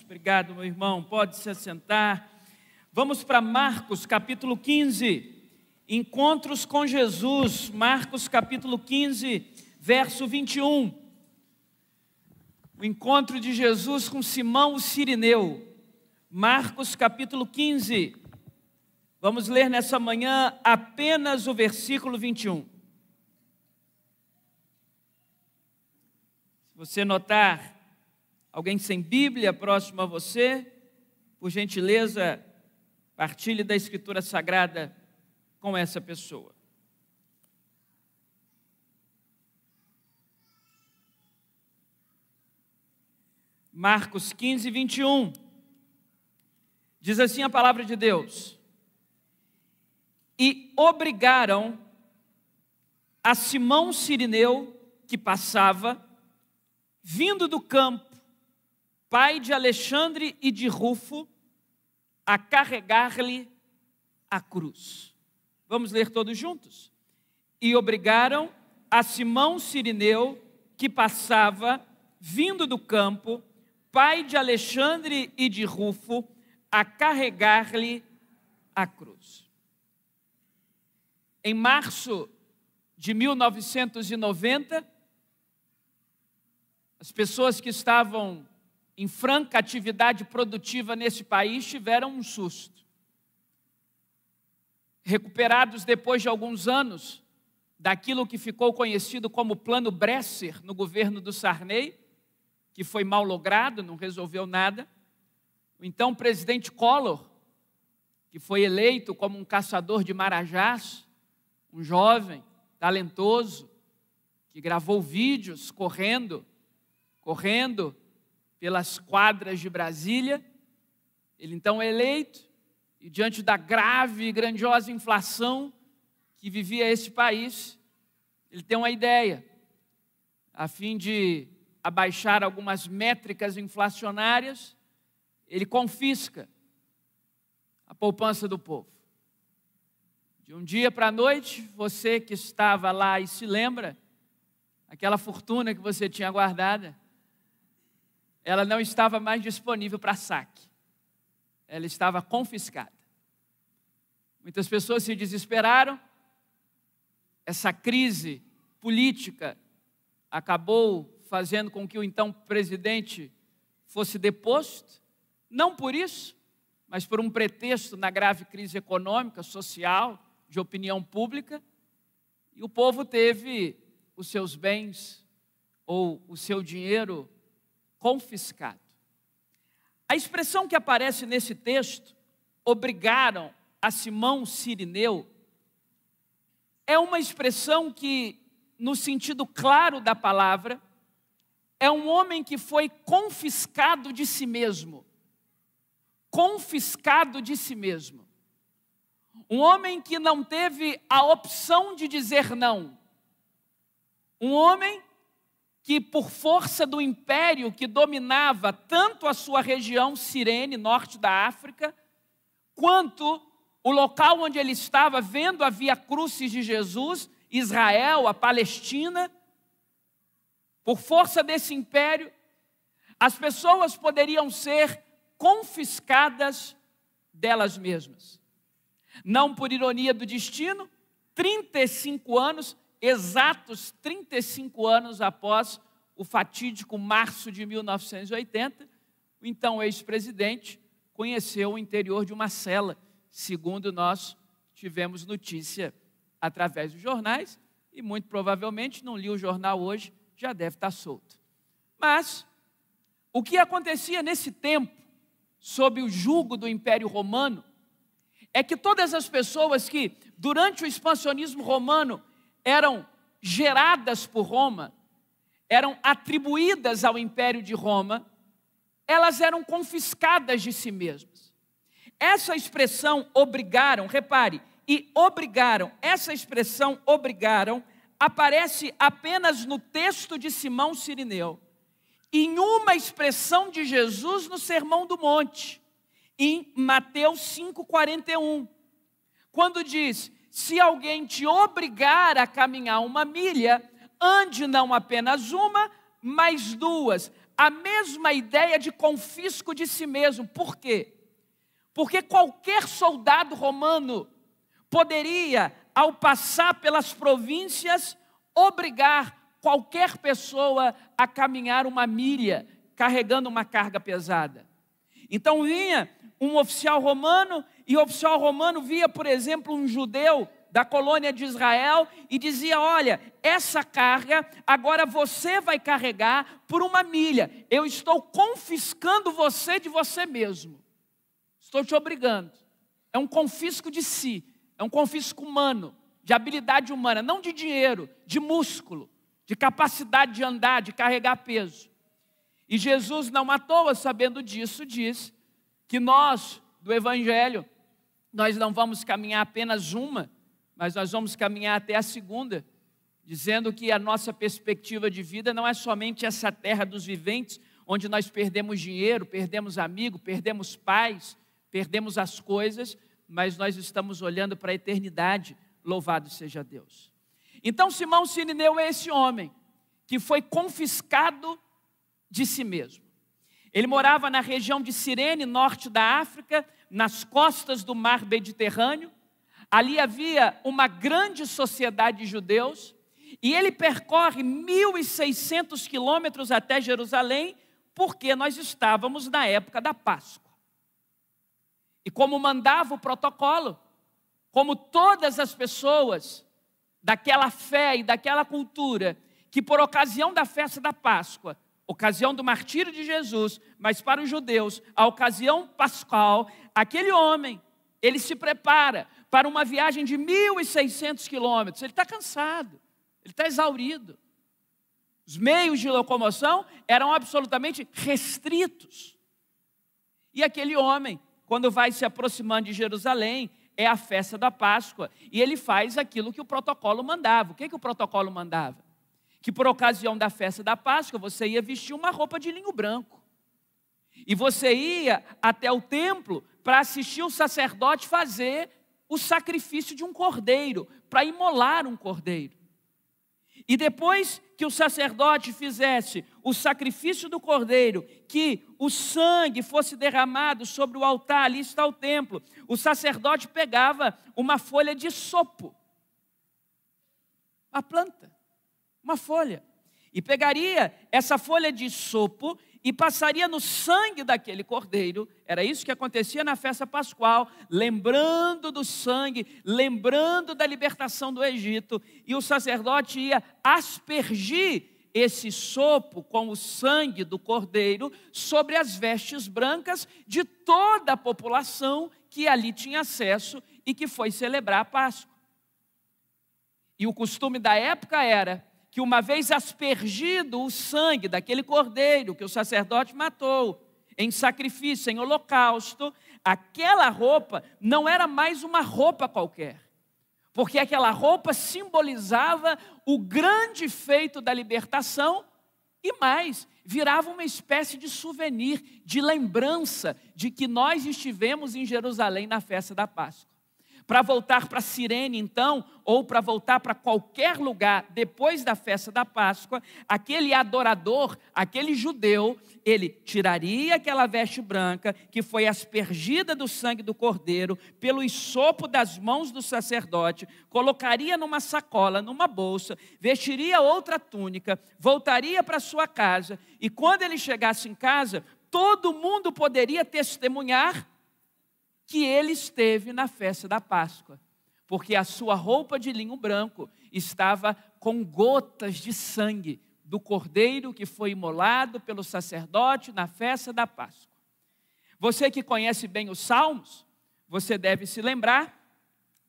Obrigado, meu irmão. Pode se assentar. Vamos para Marcos, capítulo 15. Encontros com Jesus. Marcos, capítulo 15, verso 21. O encontro de Jesus com Simão o Cirineu. Marcos, capítulo 15. Vamos ler nessa manhã apenas o versículo 21. Se você notar alguém sem Bíblia próximo a você, por gentileza, partilhe da Escritura Sagrada com essa pessoa. Marcos 15, 21. Diz assim a palavra de Deus: e obrigaram a Simão Cirineu, que passava, vindo do campo, pai de Alexandre e de Rufo, a carregar-lhe a cruz. Vamos ler todos juntos? E obrigaram a Simão Cirineu, que passava, vindo do campo, pai de Alexandre e de Rufo, a carregar-lhe a cruz. Em março de 1990, as pessoas que estavam em franca atividade produtiva nesse país tiveram um susto. Recuperados depois de alguns anos daquilo que ficou conhecido como Plano Bresser no governo do Sarney, que foi mal logrado, não resolveu nada, o então presidente Collor, que foi eleito como um caçador de marajás, um jovem talentoso, que gravou vídeos correndo pelas quadras de Brasília. Ele então é eleito, e diante da grave e grandiosa inflação que vivia esse país, ele tem uma ideia, a fim de abaixar algumas métricas inflacionárias, ele confisca a poupança do povo. De um dia para a noite, você que estava lá e se lembra, aquela fortuna que você tinha guardada, ela não estava mais disponível para saque. Ela estava confiscada. Muitas pessoas se desesperaram. Essa crise política acabou fazendo com que o então presidente fosse deposto, não por isso, mas por um pretexto na grave crise econômica, social, de opinião pública, e o povo teve os seus bens ou o seu dinheiro confiscado. A expressão que aparece nesse texto, obrigaram a Simão Cirineu, é uma expressão que, no sentido claro da palavra, é um homem que foi confiscado de si mesmo. Confiscado de si mesmo. Um homem que não teve a opção de dizer não. Um homem que, por força do império que dominava tanto a sua região Cirene, norte da África, quanto o local onde ele estava, vendo a Via Crucis de Jesus, Israel, a Palestina, por força desse império, as pessoas poderiam ser confiscadas delas mesmas. Não por ironia do destino, 35 anos, exatos 35 anos após o fatídico março de 1980, o então ex-presidente conheceu o interior de uma cela, segundo nós tivemos notícia através dos jornais, e muito provavelmente, não li o jornal hoje, já deve estar solto. Mas o que acontecia nesse tempo, sob o jugo do Império Romano, é que todas as pessoas que, durante o expansionismo romano, eram geradas por Roma, eram atribuídas ao Império de Roma, elas eram confiscadas de si mesmas. Essa expressão obrigaram, repare, e obrigaram, essa expressão obrigaram, aparece apenas no texto de Simão Cirineu, em uma expressão de Jesus no Sermão do Monte, em Mateus 5,41, quando diz: se alguém te obrigar a caminhar 1 milha, ande não apenas 1, mas 2, a mesma ideia de confisco de si mesmo. Por quê? Porque qualquer soldado romano poderia, ao passar pelas províncias, obrigar qualquer pessoa a caminhar uma milha, carregando uma carga pesada. Então vinha um oficial romano, e o oficial romano via, por exemplo, um judeu da colônia de Israel e dizia: olha, essa carga agora você vai carregar por uma milha. Eu estou confiscando você de você mesmo. Estou te obrigando. É um confisco de si, é um confisco humano, de habilidade humana, não de dinheiro, de músculo, de capacidade de andar, de carregar peso. E Jesus, não à toa, sabendo disso, diz que nós, do Evangelho, nós não vamos caminhar apenas uma, mas nós vamos caminhar até a segunda, dizendo que a nossa perspectiva de vida não é somente essa terra dos viventes, onde nós perdemos dinheiro, perdemos amigo, perdemos pais, perdemos as coisas, mas nós estamos olhando para a eternidade, louvado seja Deus. Então Simão Cireneu é esse homem que foi confiscado de si mesmo. Ele morava na região de Cirene, norte da África, nas costas do mar Mediterrâneo. Ali havia uma grande sociedade de judeus, e ele percorre 1.600 quilômetros até Jerusalém, porque nós estávamos na época da Páscoa. E como mandava o protocolo, como todas as pessoas daquela fé e daquela cultura, que por ocasião da festa da Páscoa, ocasião do martírio de Jesus, mas para os judeus, a ocasião pascal, aquele homem, ele se prepara para uma viagem de 1.600 quilômetros. Ele está cansado, ele está exaurido. Os meios de locomoção eram absolutamente restritos. E aquele homem, quando vai se aproximando de Jerusalém, é a festa da Páscoa, e ele faz aquilo que o protocolo mandava. O que o protocolo mandava? Que por ocasião da festa da Páscoa, você ia vestir uma roupa de linho branco. E você ia até o templo para assistir o sacerdote fazer o sacrifício de um cordeiro, para imolar um cordeiro. E depois que o sacerdote fizesse o sacrifício do cordeiro, que o sangue fosse derramado sobre o altar, ali está o templo, o sacerdote pegava uma folha de sopo, uma planta, uma folha, e pegaria essa folha de sopo e passaria no sangue daquele cordeiro. Era isso que acontecia na festa pascual, lembrando do sangue, lembrando da libertação do Egito, e o sacerdote ia aspergir esse sopo com o sangue do cordeiro sobre as vestes brancas de toda a população que ali tinha acesso e que foi celebrar a Páscoa. E o costume da época era que, uma vez aspergido o sangue daquele cordeiro que o sacerdote matou em sacrifício, em holocausto, aquela roupa não era mais uma roupa qualquer, porque aquela roupa simbolizava o grande feito da libertação e mais, virava uma espécie de souvenir, de lembrança de que nós estivemos em Jerusalém na festa da Páscoa. Para voltar para Cirene, então, ou para voltar para qualquer lugar depois da festa da Páscoa, aquele adorador, aquele judeu, ele tiraria aquela veste branca que foi aspergida do sangue do cordeiro pelo hisopo das mãos do sacerdote, colocaria numa sacola, numa bolsa, vestiria outra túnica, voltaria para sua casa, e quando ele chegasse em casa, todo mundo poderia testemunhar que ele esteve na festa da Páscoa, porque a sua roupa de linho branco estava com gotas de sangue do cordeiro que foi imolado pelo sacerdote na festa da Páscoa. Você que conhece bem os Salmos, você deve se lembrar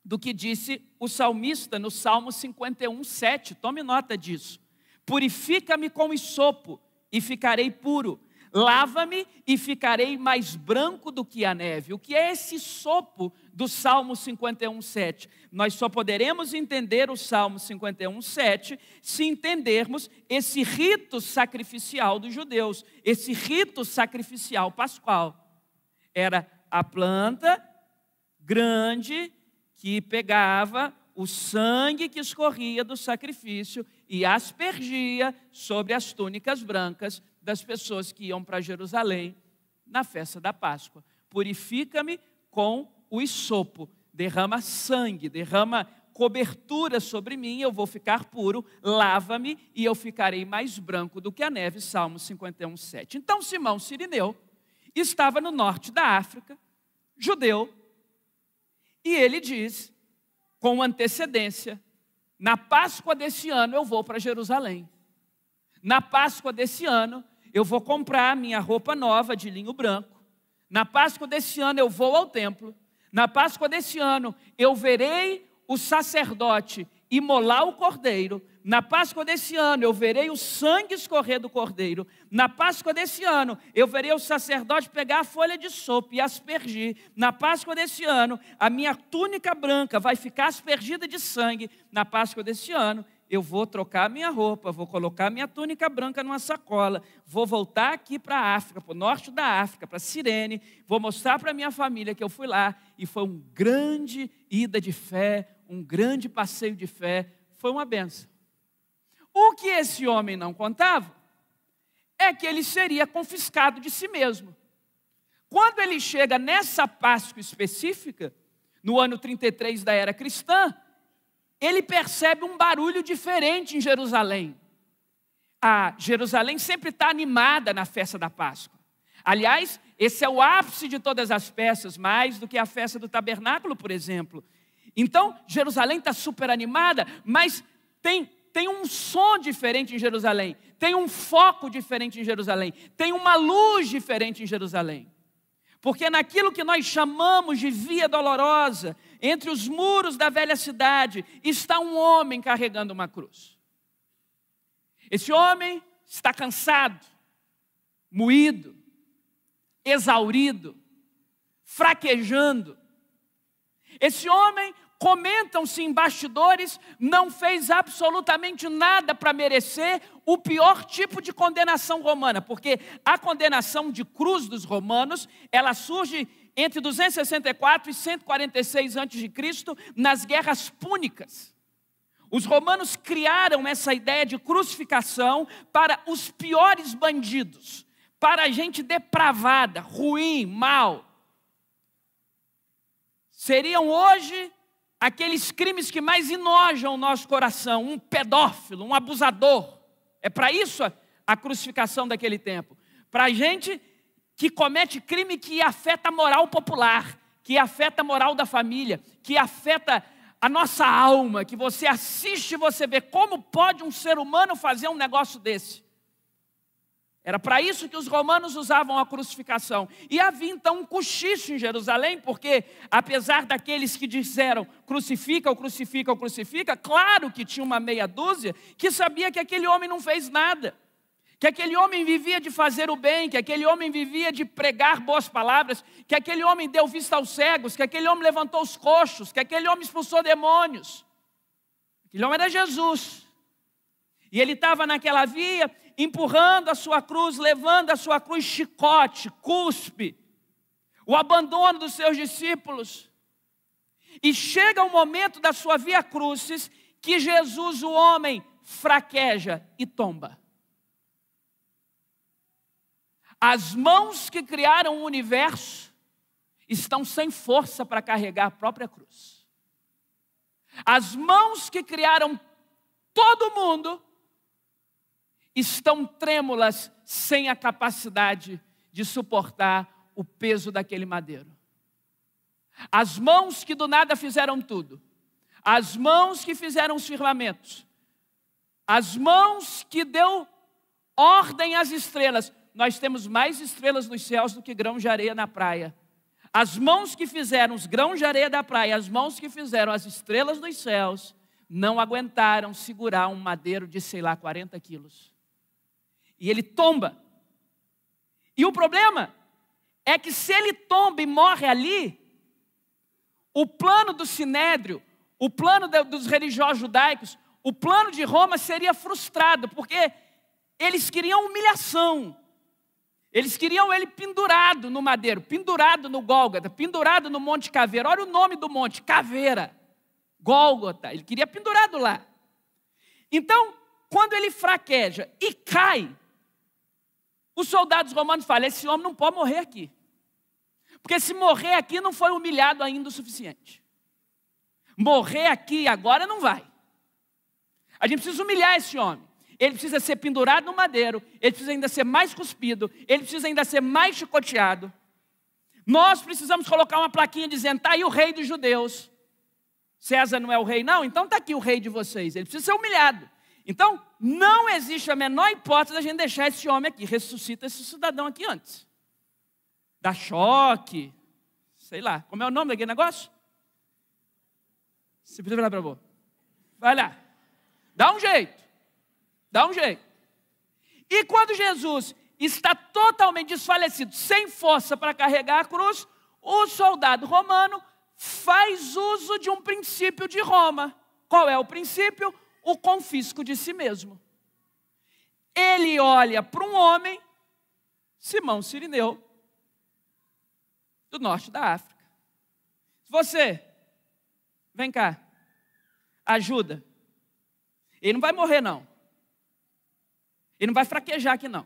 do que disse o salmista no Salmo 51:7. Tome nota disso. Purifica-me com hisopo e ficarei puro. Lava-me e ficarei mais branco do que a neve. O que é esse sopo do Salmo 51:7? Nós só poderemos entender o Salmo 51:7 se entendermos esse rito sacrificial dos judeus, esse rito sacrificial pascual. Era a planta grande que pegava o sangue que escorria do sacrifício e aspergia sobre as túnicas brancas das pessoas que iam para Jerusalém na festa da Páscoa. Purifica-me com o hisopo, derrama sangue, derrama cobertura sobre mim, eu vou ficar puro, lava-me e eu ficarei mais branco do que a neve, Salmo 51, 7. Então Simão Cirineu estava no norte da África, judeu, e ele diz, com antecedência, na Páscoa desse ano eu vou para Jerusalém. Na Páscoa desse ano eu vou comprar minha roupa nova de linho branco. Na Páscoa desse ano eu vou ao templo. Na Páscoa desse ano eu verei o sacerdote imolar o cordeiro. Na Páscoa desse ano eu verei o sangue escorrer do cordeiro. Na Páscoa desse ano eu verei o sacerdote pegar a folha de sopo e aspergir. Na Páscoa desse ano a minha túnica branca vai ficar aspergida de sangue. Na Páscoa desse ano eu vou trocar a minha roupa, vou colocar a minha túnica branca numa sacola, vou voltar aqui para a África, para o norte da África, para Cirene, vou mostrar para a minha família que eu fui lá e foi uma grande ida de fé, um grande passeio de fé, foi uma benção. O que esse homem não contava é que ele seria confiscado de si mesmo. Quando ele chega nessa Páscoa específica, no ano 33 da era cristã, ele percebe um barulho diferente em Jerusalém. Jerusalém sempre está animada na festa da Páscoa. Aliás, esse é o ápice de todas as festas, mais do que a festa do tabernáculo, por exemplo. Então, Jerusalém está super animada, mas tem um som diferente em Jerusalém, tem um foco diferente em Jerusalém, tem uma luz diferente em Jerusalém. Porque naquilo que nós chamamos de via dolorosa, entre os muros da velha cidade, está um homem carregando uma cruz. Esse homem está cansado, moído, exaurido, fraquejando. Esse homem, comentam-se em bastidores, não fez absolutamente nada para merecer o pior tipo de condenação romana, porque a condenação de cruz dos romanos, ela surge entre 264 e 146 a.C., nas guerras púnicas. Os romanos criaram essa ideia de crucificação para os piores bandidos, para a gente depravada, ruim, mal. Seriam hoje aqueles crimes que mais enojam o nosso coração, um pedófilo, um abusador. É para isso a crucificação daquele tempo. Para a gente que comete crime que afeta a moral popular, que afeta a moral da família, que afeta a nossa alma, que você assiste e você vê como pode um ser humano fazer um negócio desse. Era para isso que os romanos usavam a crucificação. E havia então um cochicho em Jerusalém, porque apesar daqueles que disseram crucifica, ou crucifica, ou crucifica, claro que tinha uma meia dúzia que sabia que aquele homem não fez nada, que aquele homem vivia de fazer o bem, que aquele homem vivia de pregar boas palavras, que aquele homem deu vista aos cegos, que aquele homem levantou os coxos, que aquele homem expulsou demônios. Aquele homem era Jesus. E ele estava naquela via, empurrando a sua cruz, levando a sua cruz, chicote, cuspe, o abandono dos seus discípulos. E chega o momento da sua via crucis, que Jesus, o homem, fraqueja e tomba. As mãos que criaram o universo estão sem força para carregar a própria cruz. As mãos que criaram todo mundo estão trêmulas, sem a capacidade de suportar o peso daquele madeiro. As mãos que do nada fizeram tudo, as mãos que fizeram os firmamentos, as mãos que deu ordem às estrelas. Nós temos mais estrelas nos céus do que grãos de areia na praia. As mãos que fizeram os grãos de areia da praia, as mãos que fizeram as estrelas dos céus, não aguentaram segurar um madeiro de, 40 quilos. E ele tomba. E o problema é que se ele tomba e morre ali, o plano do Sinédrio, o plano dos religiosos judaicos, o plano de Roma seria frustrado, porque eles queriam humilhação. Eles queriam ele pendurado no madeiro, pendurado no Gólgota, pendurado no Monte Caveira. Olha o nome do monte, Caveira, Gólgota. Ele queria pendurado lá. Então, quando ele fraqueja e cai, Os soldados romanos falam, esse homem não pode morrer aqui. Porque se morrer aqui não foi humilhado ainda o suficiente. Morrer aqui agora não vai. A gente precisa humilhar esse homem. Ele precisa ser pendurado no madeiro, ele precisa ainda ser mais cuspido, ele precisa ainda ser mais chicoteado. Nós precisamos colocar uma plaquinha dizendo, está aí o rei dos judeus. César não é o rei, não? Então está aqui o rei de vocês. Ele precisa ser humilhado. Então, não existe a menor hipótese da gente deixar esse homem aqui. Ressuscita esse cidadão aqui antes. Dá choque, sei lá. Como é o nome daquele negócio? Você precisa virar para a boca. Vai lá. Dá um jeito. Dá um jeito. E quando Jesus está totalmente desfalecido, sem força para carregar a cruz, o soldado romano faz uso de um princípio de Roma. Qual é o princípio? O confisco de si mesmo. Ele olha para um homem, Simão Cirineu, do norte da África. Você, vem cá, ajuda. Ele não vai morrer, não. Ele não vai fraquejar aqui, não.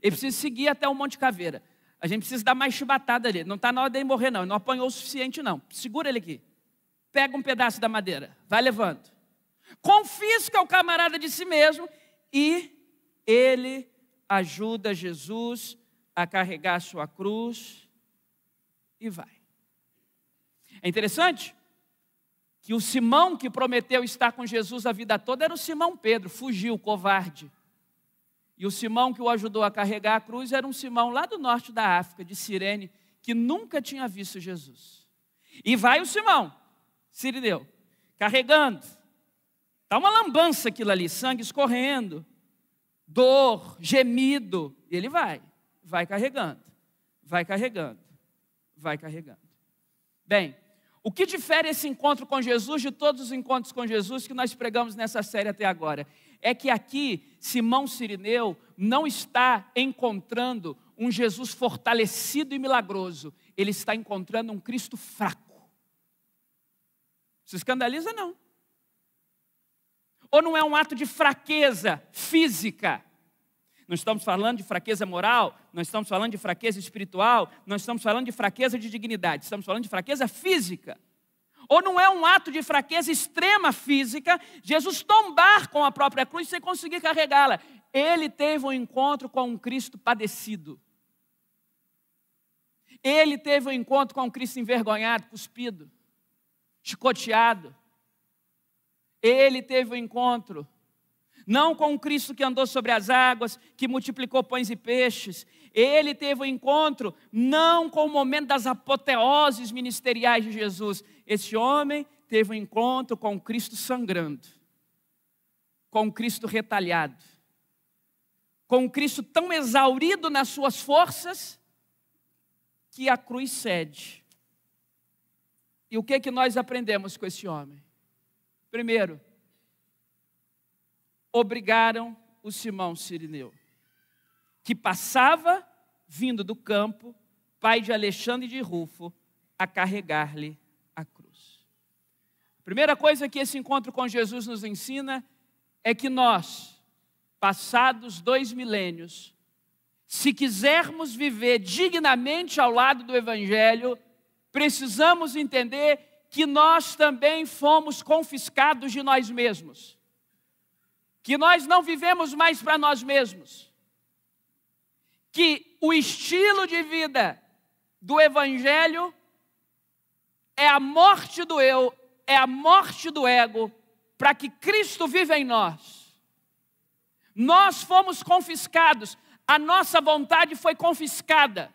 Ele precisa seguir até o Monte Caveira. A gente precisa dar mais chibatada ali. Não está na hora dele morrer, não. Ele não apanhou o suficiente, não. Segura ele aqui. Pega um pedaço da madeira. Vai levando. Confisca o camarada de si mesmo. E ele ajuda Jesus a carregar a sua cruz. E vai. É interessante que o Simão que prometeu estar com Jesus a vida toda era o Simão Pedro. Fugiu, covarde. E o Simão que o ajudou a carregar a cruz era um Simão lá do norte da África, de Cirene, que nunca tinha visto Jesus. E vai o Simão, Cirineu, carregando. Está uma lambança aquilo ali, sangue escorrendo, dor, gemido. E ele vai carregando, vai carregando, vai carregando. Bem, o que difere esse encontro com Jesus de todos os encontros com Jesus que nós pregamos nessa série até agora? É que aqui, Simão Cirineu não está encontrando um Jesus fortalecido e milagroso. Ele está encontrando um Cristo fraco. Se escandaliza, não. Ou não é um ato de fraqueza física? Não estamos falando de fraqueza moral, não estamos falando de fraqueza espiritual, não estamos falando de fraqueza de dignidade, estamos falando de fraqueza física. Ou não é um ato de fraqueza extrema física, Jesus tombar com a própria cruz sem conseguir carregá-la. Ele teve um encontro com um Cristo padecido. Ele teve um encontro com um Cristo envergonhado, cuspido, chicoteado. Ele teve um encontro não com um Cristo que andou sobre as águas, que multiplicou pães e peixes. Ele teve um encontro não com o momento das apoteoses ministeriais de Jesus. Esse homem teve um encontro com o Cristo sangrando, com o Cristo retalhado, com o Cristo tão exaurido nas suas forças, que a cruz cede. E o que nós aprendemos com esse homem? Primeiro, obrigaram o Simão Cirineu, que passava, vindo do campo, pai de Alexandre e de Rufo, a carregar-lhe a cruz. A primeira coisa que esse encontro com Jesus nos ensina é que nós, passados 2 milênios, se quisermos viver dignamente ao lado do Evangelho, precisamos entender que nós também fomos confiscados de nós mesmos. Que nós não vivemos mais para nós mesmos. Que o estilo de vida do Evangelho é a morte do eu, é a morte do ego, para que Cristo viva em nós. Nós fomos confiscados, a nossa vontade foi confiscada.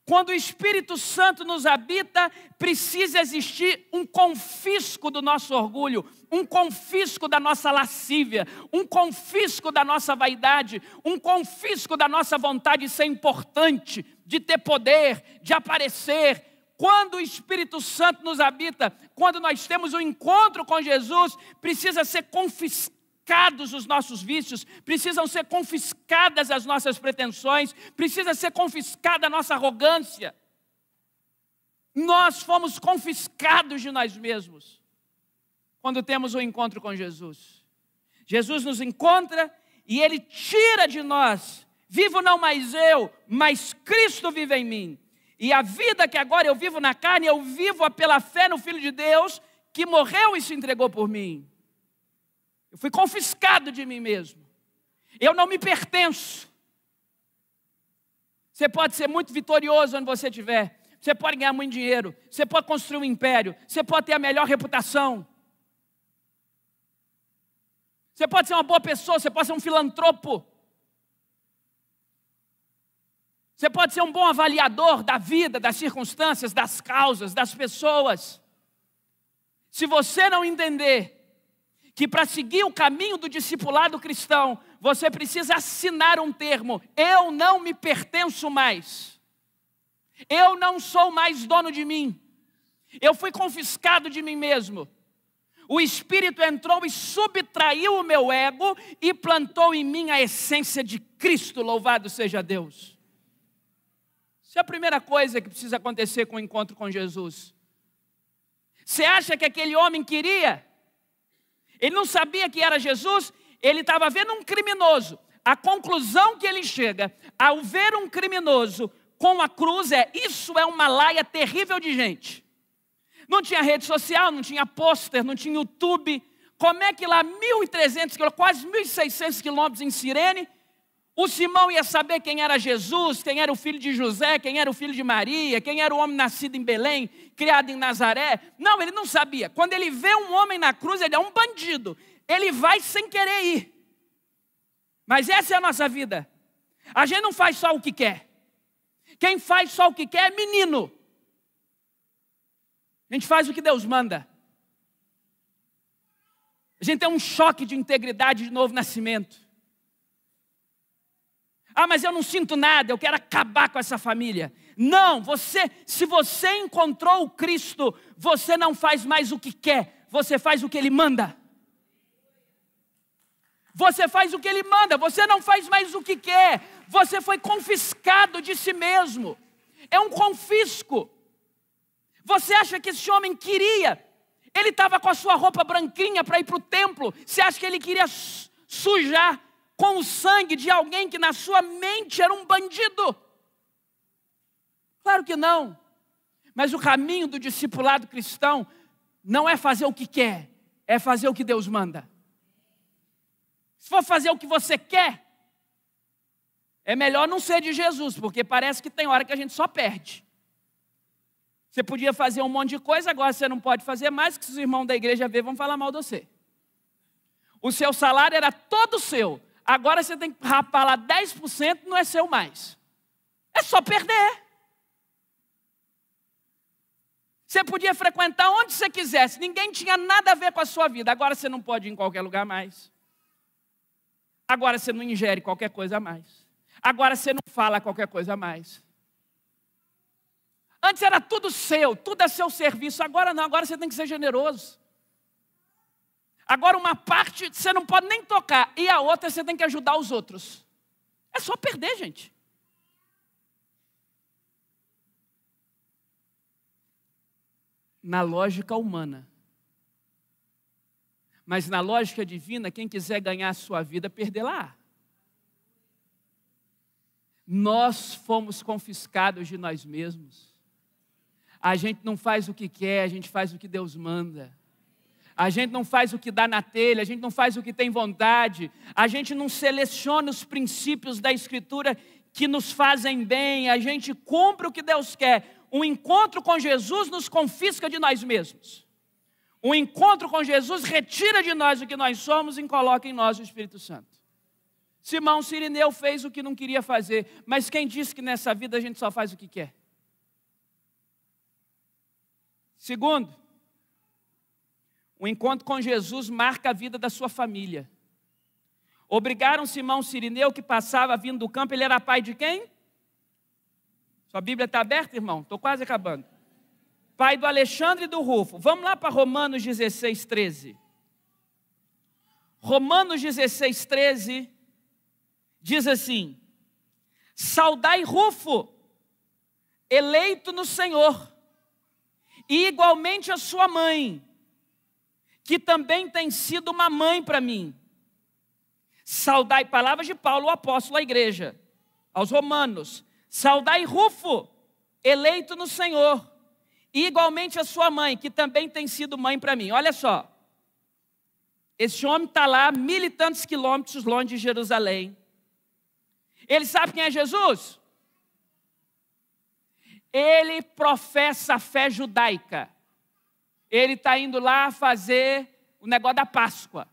Quando o Espírito Santo nos habita, precisa existir um confisco do nosso orgulho, um confisco da nossa lascívia, um confisco da nossa vaidade, um confisco da nossa vontade de ser importante, de ter poder, de aparecer. Quando o Espírito Santo nos habita, quando nós temos um encontro com Jesus, precisa ser confiscados os nossos vícios, precisam ser confiscadas as nossas pretensões, precisa ser confiscada a nossa arrogância. Nós fomos confiscados de nós mesmos quando temos um encontro com Jesus. Jesus nos encontra e Ele tira de nós Vivo não mais eu, mas Cristo vive em mim. E a vida que agora eu vivo na carne, eu vivo pela fé no Filho de Deus, que morreu e se entregou por mim. Eu fui confiscado de mim mesmo. Eu não me pertenço. Você pode ser muito vitorioso onde você estiver. Você pode ganhar muito dinheiro. Você pode construir um império. Você pode ter a melhor reputação. Você pode ser uma boa pessoa. Você pode ser um filantropo. Você pode ser um bom avaliador da vida, das circunstâncias, das causas, das pessoas. Se você não entender que para seguir o caminho do discipulado cristão, você precisa assinar um termo: eu não me pertenço mais. Eu não sou mais dono de mim. Eu fui confiscado de mim mesmo. O Espírito entrou e subtraiu o meu ego e plantou em mim a essência de Cristo, louvado seja Deus. Essa é a primeira coisa que precisa acontecer com o encontro com Jesus. Você acha que aquele homem queria? Ele não sabia que era Jesus, ele estava vendo um criminoso. A conclusão que ele chega ao ver um criminoso com a cruz isso é uma laia terrível de gente. Não tinha rede social, não tinha pôster, não tinha YouTube. Como é que lá 1.300 quilômetros, quase 1.600 quilômetros em Cirene, o Simão ia saber quem era Jesus, quem era o filho de José, quem era o filho de Maria, quem era o homem nascido em Belém, criado em Nazaré? Não, ele não sabia. Quando ele vê um homem na cruz, ele é um bandido. Ele vai sem querer ir. Mas essa é a nossa vida. A gente não faz só o que quer. Quem faz só o que quer é menino. A gente faz o que Deus manda. A gente tem um choque de integridade de novo nascimento. Ah, mas eu não sinto nada, eu quero acabar com essa família. Não, se você encontrou o Cristo, você não faz mais o que quer, você faz o que Ele manda. Você faz o que Ele manda, você não faz mais o que quer. Você foi confiscado de si mesmo. É um confisco. Você acha que esse homem queria? Ele estava com a sua roupa branquinha para ir para o templo. Você acha que ele queria sujar com o sangue de alguém que na sua mente era um bandido? Claro que não. Mas o caminho do discipulado cristão não é fazer o que quer, é fazer o que Deus manda. Se for fazer o que você quer, é melhor não ser de Jesus, porque parece que tem hora que a gente só perde. Você podia fazer um monte de coisa, agora você não pode fazer mais, que se os irmãos da igreja verem, vão falar mal de você. O seu salário era todo seu. Agora você tem que rapar lá 10%, não é seu mais. É só perder. Você podia frequentar onde você quisesse, ninguém tinha nada a ver com a sua vida. Agora você não pode ir em qualquer lugar mais. Agora você não ingere qualquer coisa a mais. Agora você não fala qualquer coisa a mais. Antes era tudo seu, tudo a seu serviço. Agora não, agora você tem que ser generoso. Agora uma parte você não pode nem tocar, e a outra você tem que ajudar os outros. É só perder, gente. Na lógica humana. Mas na lógica divina, quem quiser ganhar a sua vida, perdê-la. Nós fomos confiscados de nós mesmos. A gente não faz o que quer, a gente faz o que Deus manda. A gente não faz o que dá na telha, a gente não faz o que tem vontade. A gente não seleciona os princípios da Escritura que nos fazem bem. A gente cumpre o que Deus quer. Um encontro com Jesus nos confisca de nós mesmos. Um encontro com Jesus retira de nós o que nós somos e coloca em nós o Espírito Santo. Simão Cirineu fez o que não queria fazer, mas quem disse que nessa vida a gente só faz o que quer? Segundo, o encontro com Jesus marca a vida da sua família. Obrigaram Simão Cirineu, que passava vindo do campo, ele era pai de quem? Sua Bíblia está aberta, irmão? Estou quase acabando. Pai do Alexandre e do Rufo. Vamos lá para Romanos 16, 13. Romanos 16, 13 diz assim: saudai Rufo, eleito no Senhor, e igualmente a sua mãe, que também tem sido uma mãe para mim. Saudai, palavras de Paulo, o apóstolo à igreja. aos romanos: saudai Rufo, eleito no Senhor, e igualmente a sua mãe, que também tem sido mãe para mim. Olha só, esse homem está lá, 1.000 e tantos quilômetros longe de Jerusalém. Ele sabe quem é Jesus? Ele professa a fé judaica. Ele está indo lá fazer o negócio da Páscoa.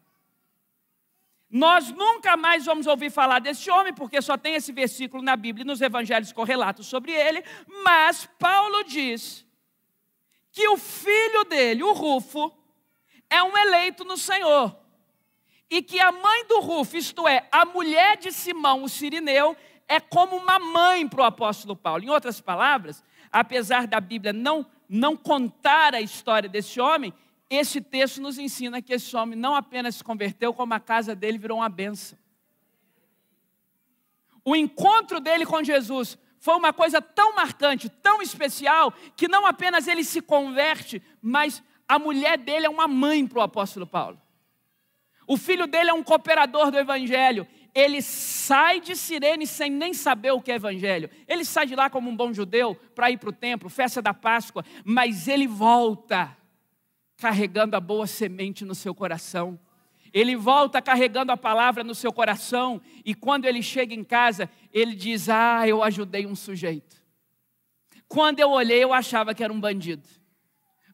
Nós nunca mais vamos ouvir falar desse homem, porque só tem esse versículo na Bíblia e nos evangelhos correlatos sobre ele. Mas Paulo diz que o filho dele, o Rufo, é um eleito no Senhor. E que a mãe do Rufo, isto é, a mulher de Simão, o Cirineu, é como uma mãe para o apóstolo Paulo. Em outras palavras, apesar da Bíblia não contar a história desse homem, esse texto nos ensina que esse homem não apenas se converteu, como a casa dele virou uma bênção. O encontro dele com Jesus foi uma coisa tão marcante, tão especial, que não apenas ele se converte, mas a mulher dele é uma mãe para o apóstolo Paulo. O filho dele é um cooperador do evangelho. Ele sai de Cirene sem nem saber o que é evangelho. Ele sai de lá como um bom judeu para ir para o templo, festa da Páscoa, mas ele volta carregando a boa semente no seu coração. Ele volta carregando a palavra no seu coração, e quando ele chega em casa, ele diz: eu ajudei um sujeito. Quando eu olhei, eu achava que era um bandido,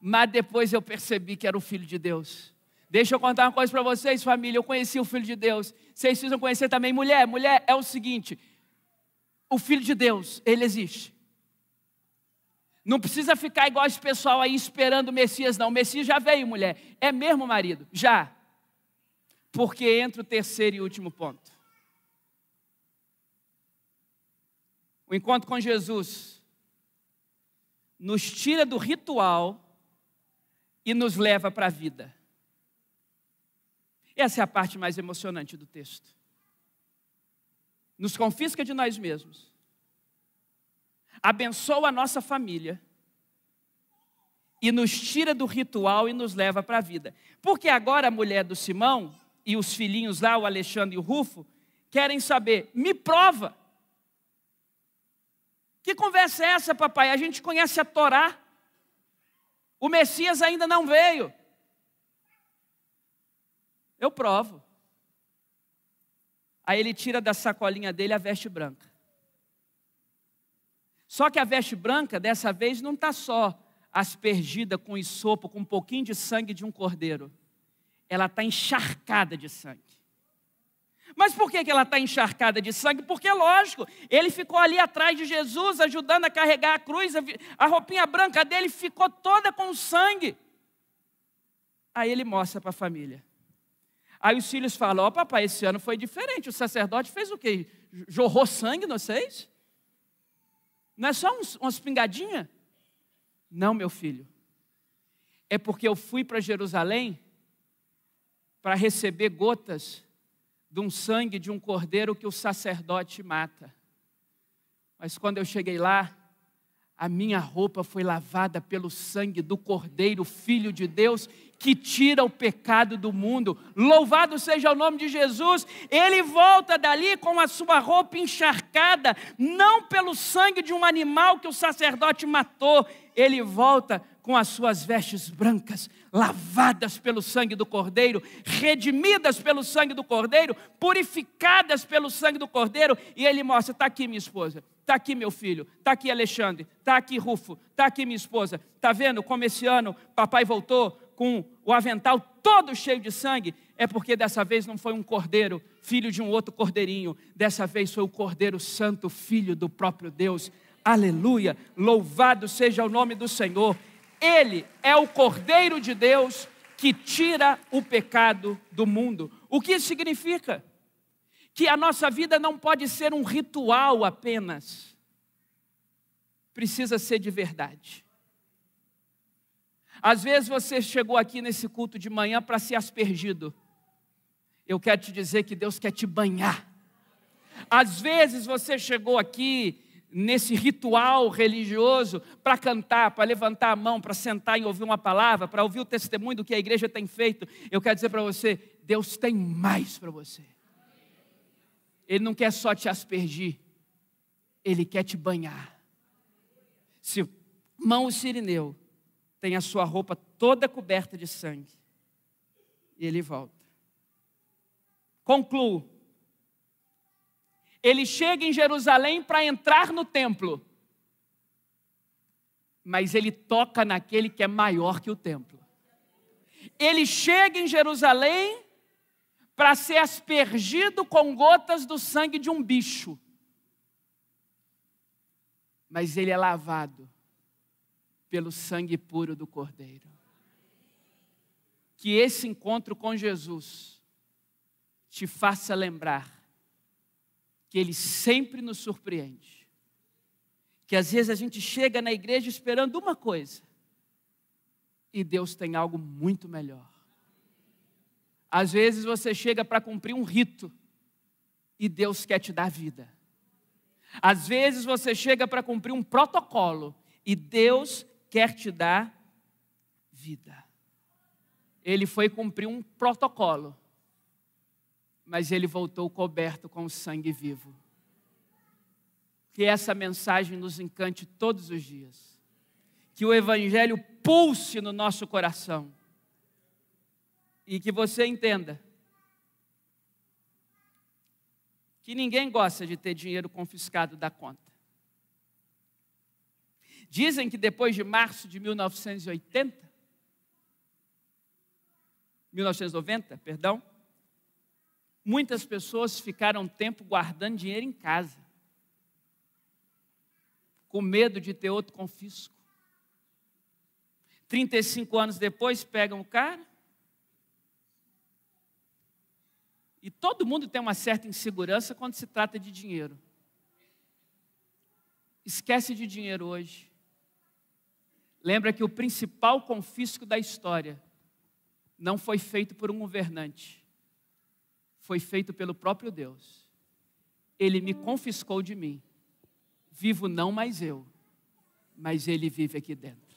mas depois eu percebi que era o Filho de Deus. Deixa eu contar uma coisa para vocês, família. Eu conheci o Filho de Deus. Vocês precisam conhecer também mulher. Mulher, é o seguinte: o Filho de Deus, ele existe. Não precisa ficar igual esse pessoal aí esperando o Messias, não. O Messias já veio, mulher. É mesmo, marido? Já. Porque entra o terceiro e último ponto. O encontro com Jesus nos tira do ritual e nos leva para a vida. Essa é a parte mais emocionante do texto. Nos confisca de nós mesmos, abençoa a nossa família e nos tira do ritual e nos leva para a vida. Porque agora a mulher do Simão e os filhinhos lá, o Alexandre e o Rufo, querem saber: me prova. Que conversa é essa, papai? A gente conhece a Torá. O Messias ainda não veio. Eu provo. Aí ele tira da sacolinha dele a veste branca. Só que a veste branca, dessa vez, não está só aspergida com isopo, com um pouquinho de sangue de um cordeiro. Ela está encharcada de sangue. Mas por que ela está encharcada de sangue? Porque, lógico, ele ficou ali atrás de Jesus, ajudando a carregar a cruz, a roupinha branca dele ficou toda com sangue. Aí ele mostra para a família. Aí os filhos falam: papai, esse ano foi diferente, o sacerdote fez o quê? Jorrou sangue, não sei? Não é só umas pingadinhas? Não, meu filho. É porque eu fui para Jerusalém para receber gotas de um sangue de um cordeiro que o sacerdote mata. Mas quando eu cheguei lá, a minha roupa foi lavada pelo sangue do Cordeiro, Filho de Deus, que tira o pecado do mundo. Louvado seja o nome de Jesus. Ele volta dali com a sua roupa encharcada, não pelo sangue de um animal que o sacerdote matou. Ele volta com as suas vestes brancas, lavadas pelo sangue do Cordeiro, redimidas pelo sangue do Cordeiro, purificadas pelo sangue do Cordeiro. E ele mostra: está aqui minha esposa, está aqui meu filho, está aqui Alexandre, está aqui Rufo, está aqui minha esposa. Está vendo como esse ano papai voltou com o avental todo cheio de sangue? É porque dessa vez não foi um cordeiro, filho de um outro cordeirinho. Dessa vez foi o Cordeiro Santo, filho do próprio Deus. Aleluia, louvado seja o nome do Senhor. Ele é o Cordeiro de Deus que tira o pecado do mundo. O que isso significa? Que a nossa vida não pode ser um ritual apenas. Precisa ser de verdade. Às vezes você chegou aqui nesse culto de manhã para ser aspergido. Eu quero te dizer que Deus quer te banhar. Às vezes você chegou aqui nesse ritual religioso para cantar, para levantar a mão, para sentar e ouvir uma palavra, para ouvir o testemunho do que a igreja tem feito. Eu quero dizer para você: Deus tem mais para você. Ele não quer só te aspergir, Ele quer te banhar. Simão Cirineu tem a sua roupa toda coberta de sangue. E ele volta. Concluo. Ele chega em Jerusalém para entrar no templo. Mas ele toca naquele que é maior que o templo. Ele chega em Jerusalém para ser aspergido com gotas do sangue de um bicho. Mas ele é lavado pelo sangue puro do Cordeiro. Que esse encontro com Jesus te faça lembrar que Ele sempre nos surpreende. Que às vezes a gente chega na igreja esperando uma coisa e Deus tem algo muito melhor. Às vezes você chega para cumprir um rito e Deus quer te dar vida. Às vezes você chega para cumprir um protocolo e Deus quer te dar vida. Ele foi cumprir um protocolo, mas ele voltou coberto com o sangue vivo. Que essa mensagem nos encante todos os dias. Que o Evangelho pulse no nosso coração. E que você entenda que ninguém gosta de ter dinheiro confiscado da conta. Dizem que depois de março de 1990, muitas pessoas ficaram um tempo guardando dinheiro em casa, com medo de ter outro confisco. 35 anos depois, pegam o cara, e todo mundo tem uma certa insegurança quando se trata de dinheiro. Esquece de dinheiro hoje. Lembra que o principal confisco da história não foi feito por um governante, foi feito pelo próprio Deus. Ele me confiscou de mim. Vivo não mais eu, mas Ele vive aqui dentro.